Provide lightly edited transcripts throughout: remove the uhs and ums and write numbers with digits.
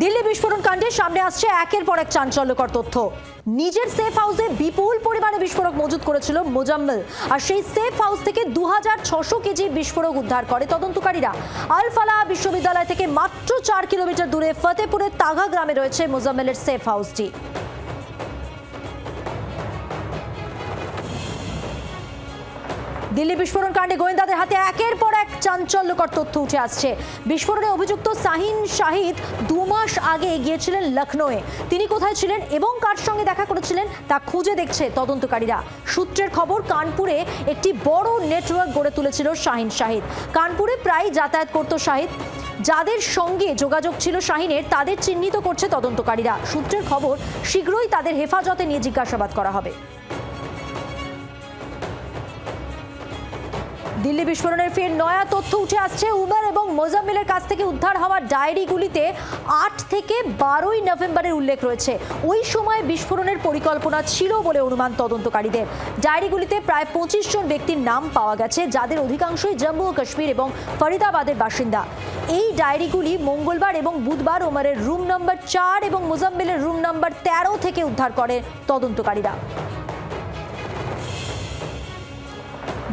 দিল্লি বিস্ফোরণ কাণ্ডে সামনে আসছে একের পর এক চাঞ্চল্যকর তথ্য। নিজের সেফ হাউসে বিপুল পরিমাণে বিস্ফোরক মজুত করেছিল মোজাম্মেল, আর সেই সেফ হাউস থেকে 2600 কেজি বিস্ফোরক উদ্ধার করে তদন্তকারীরা। আল ফালাহ বিশ্ববিদ্যালয় থেকে মাত্র 4 কিলোমিটার দূরে ফতেপুরের তাগা গ্রামে রয়েছে মোজাম্মেলের সেফ হাউসটি। দিল্লি বিস্ফোরণ কাণ্ডে গোয়েন্দাদের হাতে একের পর এক চাঞ্চল্যকর তথ্য উঠে আসছে। বিস্ফোরণে অভিযুক্ত শাহিন শাহিদ 2 মাস আগে গিয়েছিলেন লখনৌয়ে। তিনি কোথায় ছিলেন এবং কার সঙ্গে দেখা করেছিলেন তা খুঁজে দেখছে তদন্তকারীরা। সূত্রের খবর, কানপুরে একটি বড় নেটওয়ার্ক গড়ে তুলেছিল শাহিন শাহিদ। কানপুরে প্রায় যাতায়াত করত শাহিদ। যাদের সঙ্গে যোগাযোগ ছিল শাহিনের তাদের চিহ্নিত করছে তদন্তকারীরা। সূত্রের খবর, শীঘ্রই তাদের হেফাজতে নিয়ে জিজ্ঞাসাবাদ করা হবে। দিল্লি বিস্ফোরণের ফের নয়া তথ্য উঠে আসছে। উমর এবং মোজাম্মেলের কাছ থেকে উদ্ধার হওয়া ডায়েরিগুলিতে 8 থেকে 12ই নভেম্বরের উল্লেখ রয়েছে। ওই সময় বিস্ফোরণের পরিকল্পনা ছিল বলে অনুমান তদন্তকারীদের। ডায়েরিগুলিতে প্রায় 25 জন ব্যক্তির নাম পাওয়া গেছে, যাদের অধিকাংশই জম্মু ও কাশ্মীর এবং ফরিদাবাদের বাসিন্দা। এই ডায়েরিগুলি মঙ্গলবার এবং বুধবার ওমরের রুম নম্বর 4 এবং মোজাম্মেলের রুম নম্বর 13 থেকে উদ্ধার করে তদন্তকারীরা।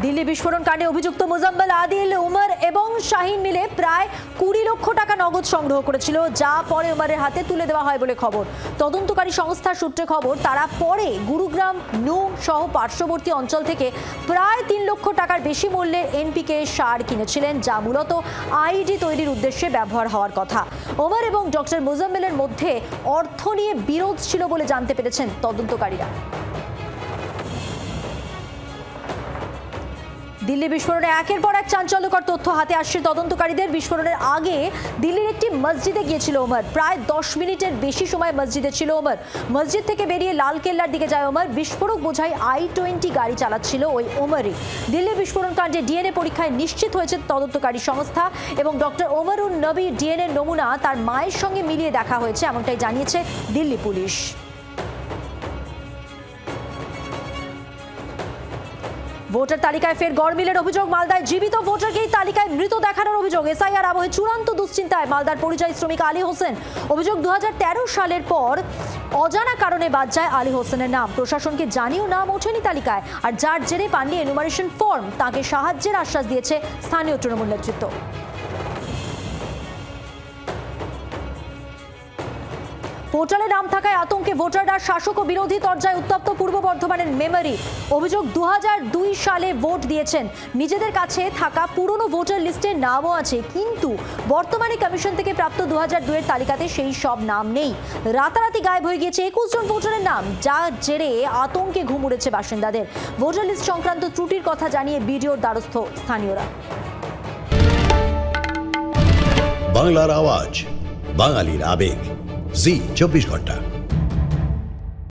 দিল্লি বিস্ফোরণ কাণ্ডে অভিযুক্ত মোজাম্মেল, আদিল, উমর এবং শাহিন মিলে প্রায় 20 লক্ষ টাকা নগদ সংগ্রহ করেছিল, যা পরে উমরের হাতে তুলে দেওয়া হয় বলে খবর। তদন্তকারী সংস্থার সূত্রে খবর, তারা পরে গুরুগ্রাম, নূ সহ পার্শ্ববর্তী অঞ্চল থেকে প্রায় 3 লক্ষ টাকার বেশি মূল্যের এনপিকে সার কিনেছিলেন, যা মূলত আইডি তৈরির উদ্দেশ্যে ব্যবহার হওয়ার কথা। উমর এবং ডক্টর মোজাম্মেলের মধ্যে অর্থ নিয়ে বিরোধ ছিল বলে জানতে পেরেছেন তদন্তকারীরা। দিল্লি বিস্ফোরণে একের পর এক চাঞ্চল্যকর তথ্য হাতে আসছে তদন্তকারীদের। বিস্ফোরণের আগে দিল্লির একটি মসজিদে গিয়েছিল ওমর। প্রায় 10 মিনিটের বেশি সময় মসজিদে ছিল ওমর। মসজিদ থেকে বেরিয়ে লালকেল্লার দিকে যায় ওমর। বিস্ফোরক বোঝাই i-20 গাড়ি চালাচ্ছিল ওই ওমরই। দিল্লি বিস্ফোরণ কাণ্ডে ডিএনএ পরীক্ষায় নিশ্চিত হয়েছে তদন্তকারী সংস্থা, এবং ডক্টর ওমরুন নবী ডিএনএ নমুনা তার মায়ের সঙ্গে মিলিয়ে দেখা হয়েছে, এমনটাই জানিয়েছে দিল্লি পুলিশ। ভোটার তালিকায় ফের গড়মিলের অভিযোগ। মালদায় জীবিত ভোটারকেই তালিকায় মৃত দেখানোর অভিযোগ। এসআইআর আবহে চূড়ান্ত দুশ্চিন্তায় মালদার পরিযায়ী শ্রমিক আলী হোসেন। অভিযোগ, 2013 সালের পর অজানা কারণে বাদ যায় আলী হোসেনের নাম। প্রশাসনকে জানিয়েও নাম ওঠেনি তালিকায়, আর যার জেরে পাননি এনুমারেশন ফর্ম। তাকে সাহায্যের আশ্বাস দিয়েছে স্থানীয় তৃণমূল নেতৃত্ব। পোর্টালে নাম থাকায় আতঙ্কে ভোটাররা, শাসক ও বিরোধী তরজায় উত্তপ্ত পূর্ব বর্ধমানের মেমরি। অভিযোগ, 2002 সালে ভোট দিয়েছেন। নিজেদের কাছে থাকা পুরনো ভোটার লিস্টে নামও আছে, কিন্তু বর্তমানে কমিশন থেকে প্রাপ্ত 2002 এর তালিকাতে সেই সব নাম নেই। রাতারাতি গায়েব হয়ে গিয়েছে 21 জন ভোটারের নাম, যার জেরে আতঙ্কে ঘুম উড়েছে বাসিন্দাদের। ভোটার লিস্ট সংক্রান্ত ত্রুটির কথা জানিয়ে বিডিওর দ্বারস্থ স্থানীয়রা। বাংলার আওয়াজ, বাঙালির আবেগ, জি 24 ঘন্টা।